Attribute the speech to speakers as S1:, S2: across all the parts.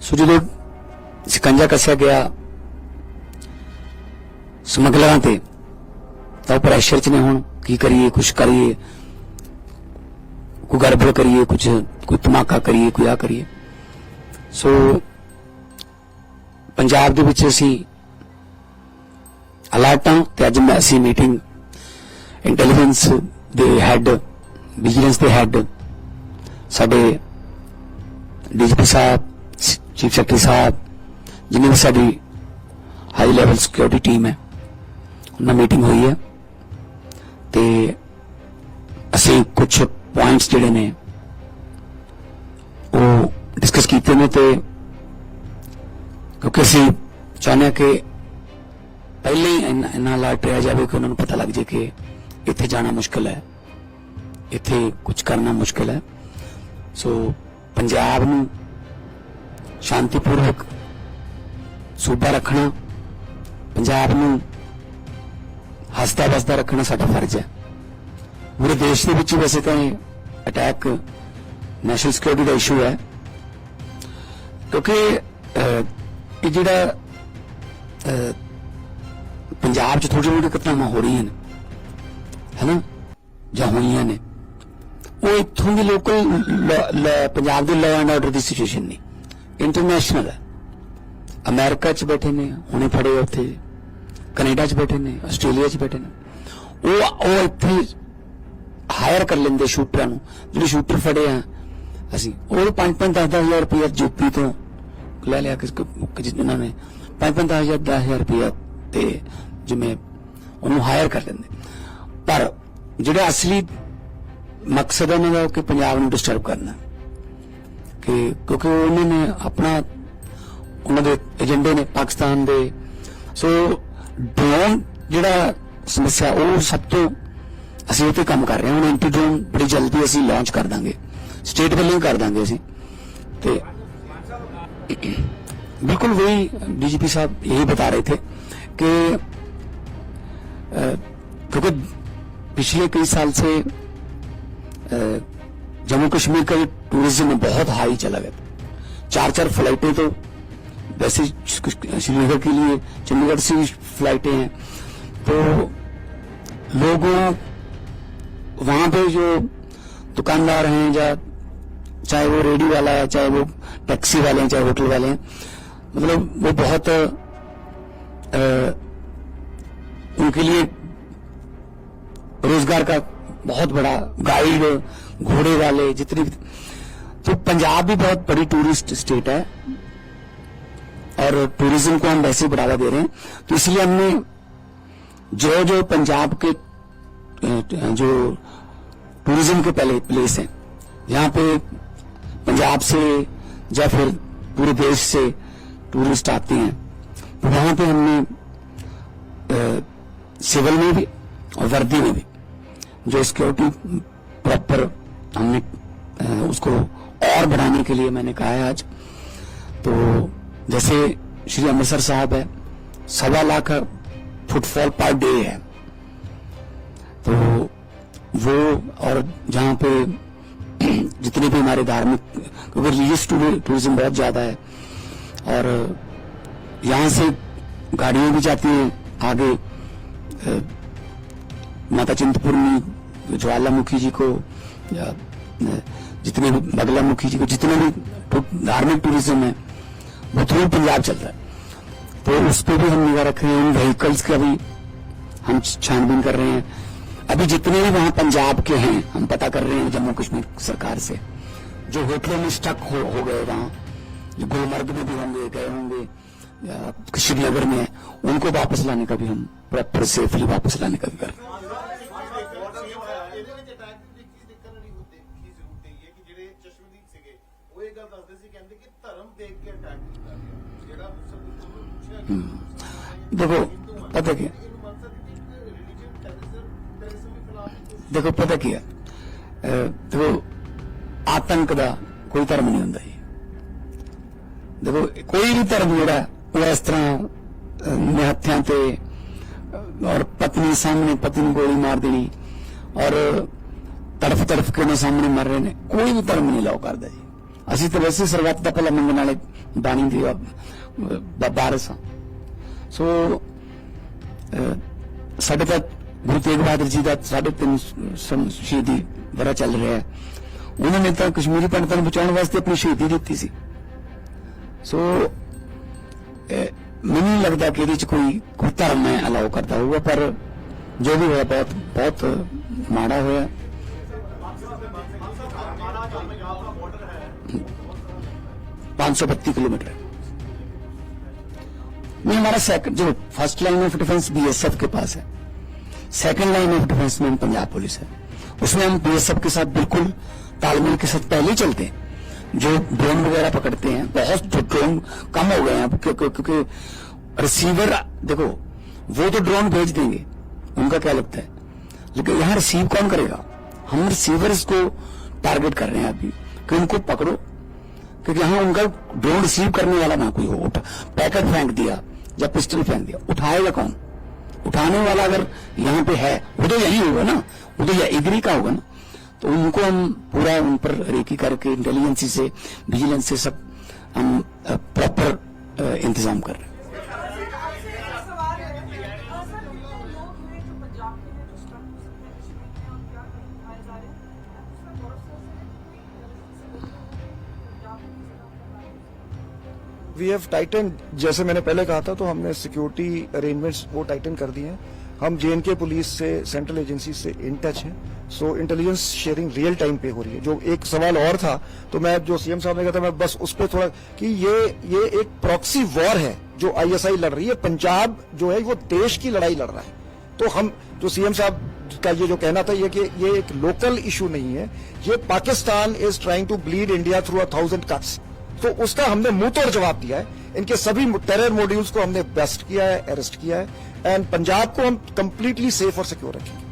S1: सो जो शिकंजा कसिया गया समगलरां ते तां प्रैशर च ने हुण की करिए, कुछ करिए, कोई गड़बड़ करिए, कुछ कोई धमाका करिए, कोई आ करिए। सो पंजाब दे विच असीं अलर्ट हां ते अज असीं meeting intelligence they had, vigilance they had, साडे डीजीपी साहब, चीफ सैकटरी साहब, जिन्नी भी साडी हाई लैवल सिक्योरिटी टीम है, उन्हां मीटिंग हुई है ते असीं कुछ पॉइंट्स जिहड़े ने वो डिस्कस कीते ने, ते क्योंकि असीं चाहुंदे कि पहले ही इन्ना अलर्ट रहा जाए कि उन्होंने पता लग जाए कि इत्थे जाना मुश्किल है, इत्थे कुछ करना मुश्किल है। सो पंजाब नूं शांतिपूर्वक सूबा रखना, पंजाब नूं हसदा बसदा रखना साडा फर्ज है। पूरे देश दे विच वैसे तो अटैक नेशनल सिक्योरिटी का इशू है, क्योंकि ये जिहड़ा पंजाब च थोड़ी थोड़ी घटनावां हो रही है ना, जां होईयां ने, वो इत्थों की लोकल पंजाब के लॉ एंड ऑर्डर की सिचुएशन नहीं, इंटरनेशनल है। अमेरिका च बैठे ने, हुणे फड़े उत्थे, कनेडा च बैठे ने, आस्ट्रेलिया च बैठे ने, वो इत्थे हायर कर लेंदे शूटरां नूं। जिहड़े शूटर फड़े हैं असीं, वो 5-10 रुपया यूपी तो ले लिया कि जिन्हां ने 5-10 रुपया ते जिवें उन्होंने हायर कर लेंदे। पर जिहड़ा असली मकसद है उन्होंने कि पंजाब नूं डिस्टर्ब करना, कि क्योंकि उन्होंने अपना उन्होंने एजेंडे ने पाकिस्तान दे। सो ड्रोन जिहड़ा समस्या वो सब तो असीं उते काम कर रहे हैं। हुण एंटी ड्रोन बड़ी जल्दी असीं लॉन्च कर देंगे, स्टेट वल्लों ही कर देंगे असीं। ते बिल्कुल वही डीजीपी साहब यही बता रहे थे कि क्योंकि पिछले कई साल से जम्मू कश्मीर का टूरिज्म बहुत हाई चला गया। 4-4 फ्लाइटें तो वैसे श्रीनगर के लिए चंडीगढ़ से फ्लाइटें हैं, तो लोगों वहां पे जो दुकानदार हैं, या चाहे वो रेडी वाला है, चाहे वो टैक्सी वाले हैं, चाहे होटल वाले हैं, मतलब वो बहुत उनके लिए रोजगार का बहुत बड़ा, गाइड, घोड़े वाले, जितने भी। तो पंजाब भी बहुत बड़ी टूरिस्ट स्टेट है और टूरिज्म को हम वैसे बढ़ावा दे रहे हैं। तो इसलिए हमने जो पंजाब के जो टूरिज्म के पहले प्लेस हैं, जहां पे पंजाब से या फिर पूरे देश से टूरिस्ट आते हैं, तो वहां पे हमने सिविल में भी और वर्दी में भी जो सिक्योरिटी प्रॉपर हमने उसको और बढ़ाने के लिए मैंने कहा है आज। तो जैसे श्री अमृतसर साहब है, 1.25 लाख फुटफॉल पर डे है, तो वो, और जहां पे जितने भी हमारे धार्मिक, क्योंकि रिलीजियस टूरिज्म बहुत ज्यादा है, और यहां से गाड़ियां भी जाती हैं आगे माता चिंतपूर्णी, ज्वालामुखी जी को, या जितने भी बगलामुखी जी को, जितने भी धार्मिक टूरिज्म है वो थ्रू पंजाब चलता है। तो उस पर भी हम निगाह रख रहे हैं। उन व्हीकल्स का भी हम छानबीन कर रहे हैं। अभी जितने भी वहां पंजाब के हैं हम पता कर रहे हैं जम्मू कश्मीर सरकार से, जो होटलों में स्टक हो गए, वहां जो गुलमर्ग में भी होंगे, गए होंगे, या श्रीनगर में, उनको वापस लाने का भी हम प्रॉपर सेफली वापस लाने का भी कर रहे हैं। देखो पता क्या, देखो पता क्या, देखो आतंक का कोई धर्म नहीं होता। देखो कोई भी धर्म जोड़ा वो इस तरह निहत्थियां ते और पत्नी सामने पति ने गोली मार देनी और तड़फ तड़फ के उन्हें सामने मर रहे ने, कोई भी धर्म नहीं लाओ करता जी। असी तो वैसे सरबत का भला मंगण वाले ਬਾਣੀ ਦੀ ਵਾਰਿਸ ਹਾਂ। ਸੋ ਸਾਡੇ ਤਾਂ ਗੁਰੂ ਤੇਗ ਬਹਾਦਰ ਜੀ ਦਾ 350 ਸ਼ਹੀਦੀ ਵਰ੍ਹਾ ਚੱਲ ਰਿਹਾ ਹੈ। ਉਹਨਾਂ ਨੇ ਤਾਂ ਕਸ਼ਮੀਰੀ ਪੰਡਤਾਂ ਨੂੰ ਬਚਾਉਣ ਵਾਸਤੇ ਆਪਣੀ ਸ਼ਹੀਦੀ ਦਿੱਤੀ ਸੀ। ਸੋ ਮੈਨੂੰ ਨਹੀਂ ਲੱਗਦਾ ਕਿ ਇਹਦੇ ਚ ਕੋਈ ਧਰਮ ਮੈਂ ਅਲਾਉ ਕਰਦਾ ਹੋਊਗਾ, ਪਰ ਜੋ ਵੀ ਹੋਇਆ ਬਹੁਤ ਬਹੁਤ ਮਾੜਾ ਹੋਇਆ। किलोमीटर नहीं, हमारा सेकंड जो first line of defence BSF के पास है, सेकंड लाइन ऑफ डिफेंस में पंजाब पुलिस है। उसमें हम बीएसएफ के साथ बिल्कुल तालमेल के साथ पहले ही चलते हैं। जो ड्रोन वगैरह पकड़ते हैं, बहुत ड्रोन कम हो गए हैं क्योंकि रिसीवर देखो, वो तो ड्रोन भेज देंगे, उनका क्या लगता है, लेकिन यहां रिसीव कौन करेगा? हम रिसीवर्स को टारगेट कर रहे हैं अभी कि उनको पकड़ो, क्योंकि यहां उनका ड्रोन रिसीव करने वाला ना कोई हो। पैकेट फेंक दिया या पिस्टल फेंक दिया, उठाएगा कौन? उठाने वाला अगर यहाँ पे है, वो तो यही होगा ना, वो तो एग्री का होगा ना। तो उनको हम पूरा उन पर रेकी करके इंटेलिजेंसी से, विजिलेंस से सब हम प्रॉपर इंतजाम कर रहे हैं।
S2: वी हैव टाइटन, जैसे मैंने पहले कहा था, तो हमने सिक्योरिटी अरेंजमेंट्स वो टाइटन कर दिए हैं। हम जेएनके पुलिस से, सेंट्रल एजेंसी से इन टच हैं। सो इंटेलिजेंस शेयरिंग रियल टाइम पे हो रही है। जो एक सवाल और था, तो मैं जो सीएम साहब ने कहा था, मैं बस उस पर थोड़ा कि ये एक प्रॉक्सी वॉर है जो आईएसआई लड़ रही है। पंजाब जो है वो देश की लड़ाई लड़ रहा है। तो हम जो सीएम साहब का ये जो कहना था, ये कि ये एक लोकल इशू नहीं है, ये Pakistan is trying to bleed India through 1000 cuts. तो उसका हमने मुंह तोड़ जवाब दिया है। इनके सभी टेरर मॉड्यूल्स को हमने बेस्ट किया है, अरेस्ट किया है, एंड पंजाब को हम कंप्लीटली सेफ और सिक्योर रखेंगे।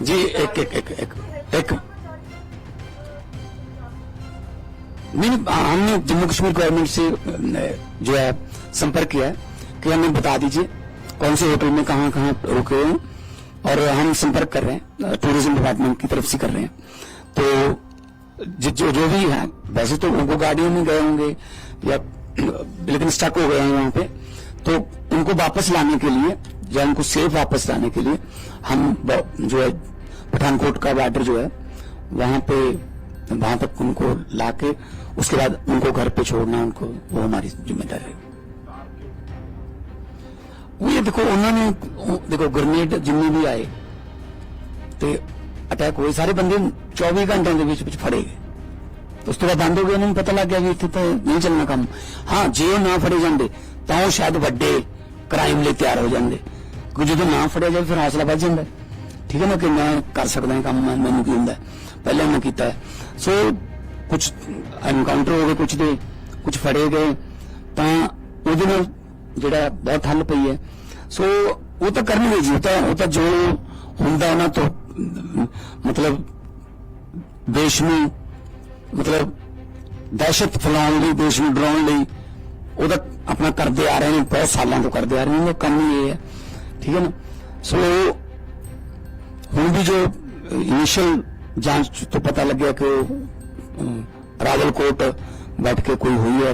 S1: जी एक नहीं, हमने जम्मू कश्मीर गवर्नमेंट से जो है संपर्क किया है कि हमें बता दीजिए कौन से होटल में कहाँ कहाँ रुके हैं, और हम संपर्क कर रहे हैं, टूरिज्म डिपार्टमेंट की तरफ से कर रहे हैं। तो जो भी है, वैसे तो उनको गाड़ियों में गए होंगे या लेकिन स्टक हो गए हैं वहां पे, तो उनको वापस लाने के लिए या उनको सेफ वापस लाने के लिए हम जो है पठानकोट का बॉर्डर जो है वहां तक उनको लाके उसके बाद उनको घर पे छोड़ना, उनको वो हमारी जिम्मेदारी है। वो ये देखो, उन्होंने देखो ग्रेनेड जिन्ने भी आए तो अटैक हुए, सारे बंदे 24 घंटे के बीच फड़े गए। तो उस तो बाद बंद हो गया, उन्होंने पता लग गया कि इतने तो नहीं चलना काम। हाँ, जे ना फड़े जाते तो शायद वड्डे क्राइम लिए तैयार हो जाते, क्योंकि जो ना फड़िया जाए फिर हौसला बढ़ जाता है, ठीक है ना, कि मैं कर सकता है काम, मैनू की होंगे पहले मैं किया है। सो कुछ एनकाउंटर हो गए, कुछ फड़े गए, तो जो बहुत हल पई है। सो वो तो करने जी, वो तो जो होंगे ना, तो मतलब देश में मतलब दहशत फैलाने ਲਈ, देश में डराने ਲਈ ਉਹਦਾ अपना करते आ रहे हैं, बहुत सालों तो करते आ रहे हैं, काम ही ये है, ठीक है ना। सो हुण भी जो इनिशियल जांच तो पता लग गया कि रावलकोट बैठ के कोई हुई है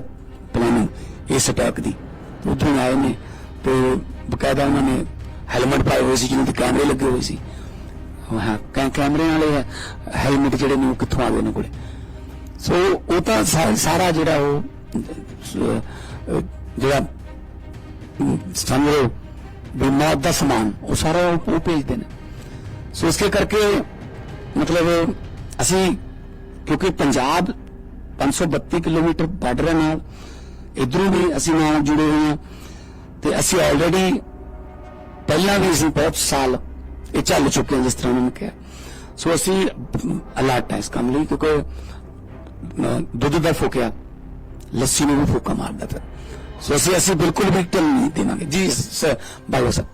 S1: प्लानिंग इस अटैक की। तो उधर आए ने तो बकायदा उन्होंने हेलमेट पाए हुए सी, जिन्होंने कैमरे लगे हुए सी। हाँ, कैमरे वाले हेलमेट जेडे ने कित्थों आ गए ने कोले। सो वो तो सारा जेड़ा वो जेड़ा समझो भी मौत का समान वो सारा वो भेजते हैं। सो इसके करके मतलब असी, क्योंकि पंजाब 532 किलोमीटर बॉर्डर नाल, इधरों भी असी नाल जुड़े हुए हैं, तो असी ऑलरेडी पहला भी असी बहुत साल ये चल चुके हैं, जिस तरह उन्होंने कहा। सो असी अलर्ट है इस काम लिए, क्योंकि दुध का फूकिया लस्सी में भी फूका मारता फिर। सो असी बिल्कुल भी ढिल नहीं देवांगे जी भाई साहब।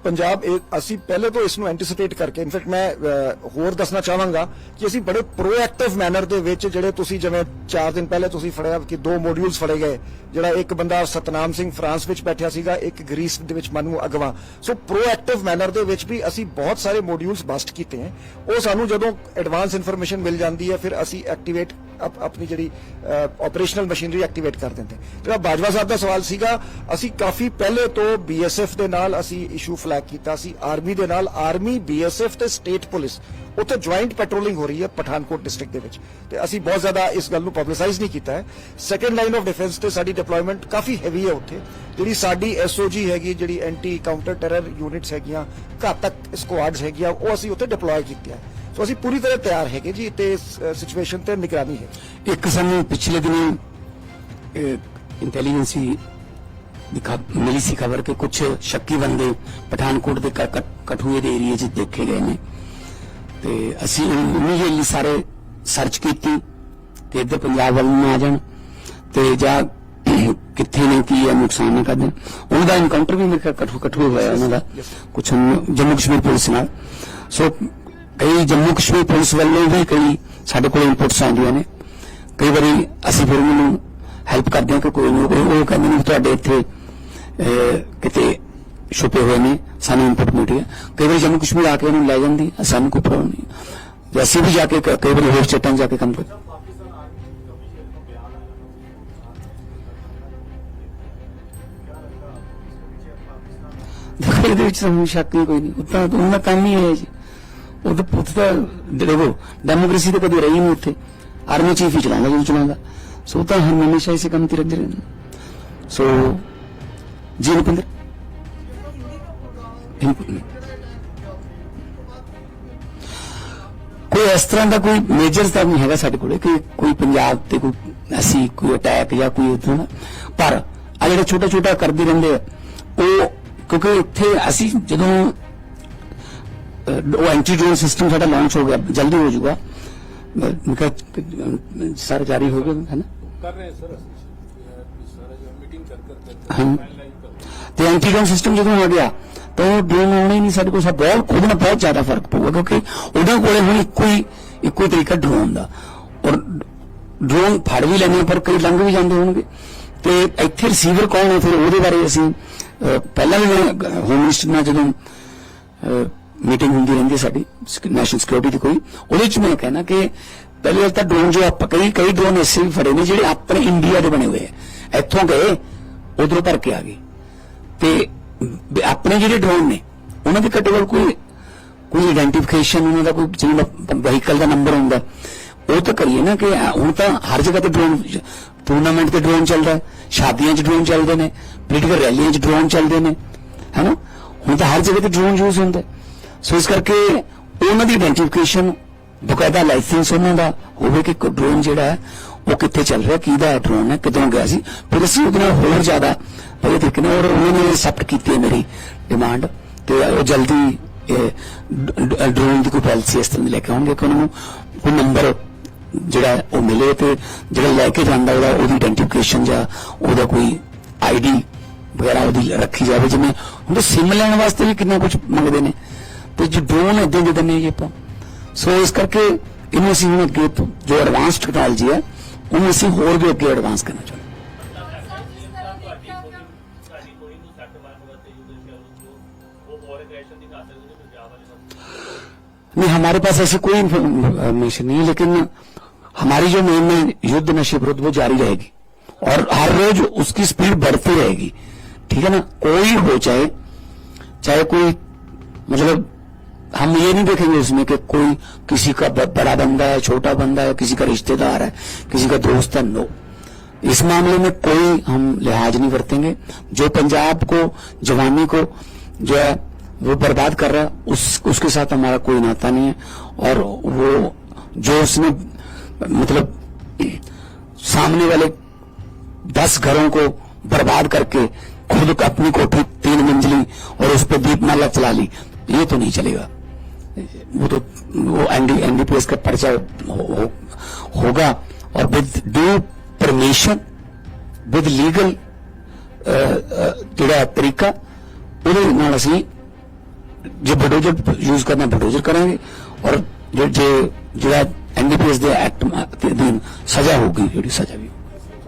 S2: पंजाब एक ਅਸੀਂ ਪਹਿਲੇ ਤੋਂ ਇਸ ਨੂੰ ਐਂਟੀਸਿਪੇਟ ਕਰਕੇ, ਇਨਫੈਕਟ ਮੈਂ ਹੋਰ ਦੱਸਣਾ ਚਾਹਾਂਗਾ ਕਿ ਅਸੀਂ ਬੜੇ ਪ੍ਰੋਐਕਟਿਵ ਮੈਨਰ ਦੇ ਵਿੱਚ, ਜਿਹੜੇ ਤੁਸੀਂ ਜਿਵੇਂ 4 ਦਿਨ ਪਹਿਲੇ ਤੁਸੀਂ ਫੜਿਆ ਕਿ 2 ਮੋਡਿਊਲਸ ਫੜੇ ਗਏ, ਜਿਹੜਾ ਇੱਕ ਬੰਦਾ ਸਤਨਾਮ ਸਿੰਘ ਫਰਾਂਸ ਵਿੱਚ ਬੈਠਿਆ ਸੀਗਾ, ਇੱਕ ਗ੍ਰੀਸ ਦੇ ਵਿੱਚ ਮਨੂ ਅਗਵਾ। ਸੋ ਪ੍ਰੋਐਕਟਿਵ ਮੈਨਰ ਦੇ ਵਿੱਚ ਵੀ ਅਸੀਂ ਬਹੁਤ ਸਾਰੇ ਮੋਡਿਊਲਸ ਬਸਟ ਕੀਤੇ हैं। ਉਹ ਸਾਨੂੰ ਜਦੋਂ ਐਡਵਾਂਸ ਇਨਫੋਰਮੇਸ਼ਨ ਮਿਲ ਜਾਂਦੀ ਹੈ, ਫਿਰ ਅਸੀਂ ਐਕਟੀਵੇਟ ਆਪਣੀ ਜਿਹੜੀ ਆਪਰੇਸ਼ਨਲ ਮਸ਼ੀਨਰੀ ਐਕਟੀਵੇਟ ਕਰ ਦਿੰਦੇ। ਜਿਹੜਾ ਬਾਜਵਾ ਸਾਹਿਬ ਦਾ ਸਵਾਲ ਸੀਗਾ, ਅਸੀਂ ਕਾਫੀ ਪਹਿਲੇ ਤੋਂ BSF ਦੇ ਨਾਲ ਅਸੀਂ ਇਸ਼ੂ ਫਲੈਗ ਕੀਤਾ ਸੀ, ਆਰਮੀ ਦੇ ਨਾਲ, ਆਰਮੀ BSF ਤੇ ਸਟੇਟ ਪੁਲਿਸ ਉੱਥੇ ਜੁਆਇੰਟ ਪੈਟਰੋਲਿੰਗ ਹੋ ਰਹੀ ਹੈ ਪਠਾਨਕੋਟ ਡਿਸਟ੍ਰਿਕਟ ਦੇ ਵਿੱਚ, ਤੇ ਅਸੀਂ ਬਹੁਤ ਜ਼ਿਆਦਾ ਇਸ ਗੱਲ ਨੂੰ ਪਬਲਿਸਾਈਜ਼ ਨਹੀਂ ਕੀਤਾ ਹੈ। ਸੈਕੰਡ ਲਾਈਨ ਆਫ ਡਿਫੈਂਸ ਤੇ ਸਾਡੀ ਡਿਪਲੋਇਮੈਂਟ ਕਾਫੀ ਹੈਵੀ ਹੈ ਉੱਥੇ। ਜਿਹੜੀ ਸਾਡੀ SOG ਹੈਗੀ, ਜਿਹੜੀ ਐਂਟੀ ਕਾਊਂਟਰ ਟੈਰਰ ਯੂਨਿਟਸ ਹੈਗੀਆਂ, ਘਾਤਕ ਸਕੁਆਡਸ ਹੈਗੀਆਂ, ਉਹ ਅਸੀਂ ਉੱਥੇ ਡਿਪਲੋਏ ਕੀਤੀਆਂ। ਸੋ ਅਸੀਂ ਪੂਰੀ ਤਰ੍ਹਾਂ ਤਿਆਰ ਹੈਗੇ ਜੀ ਤੇ ਇਸ ਸਿਚੁਏਸ਼ਨ ਤੇ ਨਿਗਰਾਨੀ ਹੈ।
S1: ਇੱਕ ਸਾਨੂੰ ਪਿਛਲੇ ਦਿਨੀ ਇੰਟੈਲੀਜੈਂਸੀ मिली सी खबर कि कुछ शक्की बंदे पठानकोट के कठुए के एरिए च देखे गए ने, ते असी इमीडिएटली सारे सर्च की कि इधर पंजाब वाल ना आ जान ते जा किथे ने की है नुकसान न कर दें। उनका इनकाउंटर भी मेरे कठुए होया उन्होंने कुछ जम्मू कश्मीर पुलिस नाल। सो कई जम्मू कश्मीर पुलिस वालों भी कई साडे कोल इनपुट्स आउंदियां ने, कई बारी असी फिर उन्होंने हैल्प करते हैं कि कोई नहीं कोई वो कहते हैं तुहाडे इत्थे किते छुपे हुए ने, सानू इनपुट मिलती है। कई बार जम्मू कश्मीर आके उन्होंने लै जाती, सानू कोई प्रॉब्लम नहीं। असी भी जाके कई बार होर स्टेटां जाके काम कर देखो शक ही कोई नहीं, उतना तो उनका काम ही है जी। वो तो देखो डेमोक्रेसी तो कभी रही नहीं उत्थे, आर्मी चीफ ही चलाऊंगा जो चलाऊंगा। सो तो हम हमेशा इसे काम रखते रहते। सो जी रुपिंदर कोई इस तरह का कोई मेजर तो नहीं है साडे कोले कि कोई पंजाब ते कोई ऐसी कोई अटैक या कोई उतना ना, पर आ जिहड़ा छोटा छोटा करते रहंदे वो क्योंकि इत्थे असी जदों वो एंटी ड्रोन सिस्टम साडा लॉन्च हो गया, जल्दी हो जाऊगा, सर जारी हो गया है ना, कर रहे हैं सर मीटिंग कर हाँ। तो एंटी ड्रोन सिस्टम जो हो गया तो ड्रोन आने ही नहीं साढ़े को सब बहुत खुद में बहुत ज्यादा फर्क पऊगा, क्योंकि उन्होंने कोले हुण इक्को तरीका ड्रोन का, और ड्रोन फड़ भी लेने पर कई लंघ भी जाते होंगे। तो इत्थे रिसीवर कौन है, फिर वो बारे असीं पहला भी मैं होम मिनिस्टर नाल जदों मीटिंग होंदी रहिंदी साडी नैशनल सिक्योरिटी की कोई, उहदे च मैं कहना कि पहले गल तां ड्रोन जो आप कई ड्रोन ऐसे भी फड़े ने जिहड़े अपने इंडिया के बने हुए हैं, इत्थों गए उधरों भर के आ गए, ते अपने जिहड़े ड्रोन ने उन्हां दे घट्टो घट्ट कोई आइडेंटिफिकेशन उन्हां दा कोई जिवें व्हीकल का नंबर हुंदा वो तो करिए ना। कि हुण तां हर जगह ते ड्रोन, टूरनामेंट ते ड्रोन चल रहा है, शादियां च ड्रोन चलते हैं, पोलीटिकल रैलियां च ड्रोन चलते हैं, है ना, हुण तां हर जगह ते ड्रोन यूज होंदा। सो इस करके उन्हां दी आइडेंटिफिकेशन बकायदा लाइसेंस उन्हां दा होवे कि ड्रोन जिहड़ा है वो कित्थे चल रहा, किहदा ड्रोन है, कितों गया सी, फिर असीं उहदे नाल होर ज्यादा बड़े तरीके नाल, और उन्होंने एक्सेप्ट की मेरी डिमांड, तो जल्दी ड्रोन की कोई पॉलिसी इस तरह लेके आउणगे कि उन्होंने कोई नंबर जिहड़ा वो मिले, तो जिहड़ा लैके जांदा ओहदी आइडेंटिफिकेशन जां ओहदा कोई ID वगैरह ओहदी रखी जाए। जिवें हुण सिम लैण वास्ते भी कितना कुछ मंगदे ने, तो जो ड्रोन इदां दे दिंदे जी आपां। सो इस करके इन्हूं असीं हुण अगे जो एडवांस टैक्नोलॉजी है उन्हें असीं होर भी अगे एडवांस करना चाहुंदे। नहीं, हमारे पास ऐसी कोई इंफॉर्मेशन नहीं है, लेकिन हमारी जो मेन युद्ध नशे विरुद्ध वो जारी रहेगी और हर रोज उसकी स्पीड बढ़ती रहेगी, ठीक है ना। कोई हो चाहे कोई, मतलब हम ये नहीं देखेंगे उसमें कि कोई किसी का बड़ा बंदा है, छोटा बंदा है, किसी का रिश्तेदार है, किसी का दोस्त है, नो, इस मामले में कोई हम लिहाज नहीं बरतेंगे। जो पंजाब को, जवानी को जो है वो बर्बाद कर रहा है, उसके साथ हमारा कोई नाता नहीं है। और वो जो उसने मतलब सामने वाले 10 घरों को बर्बाद करके खुद अपनी कोठी 3 मंजिली और उस पर दीपमाला चला ली, ये तो नहीं चलेगा। वो NDPS का पर्चा होगा और with due permission, with legal जिहड़ा तरीका, उहदे नाल असीं जो बुलडोजर यूज करना बुलडोजर करेंगे, और जो NDPS के एक्ट सजा होगी, सजा भी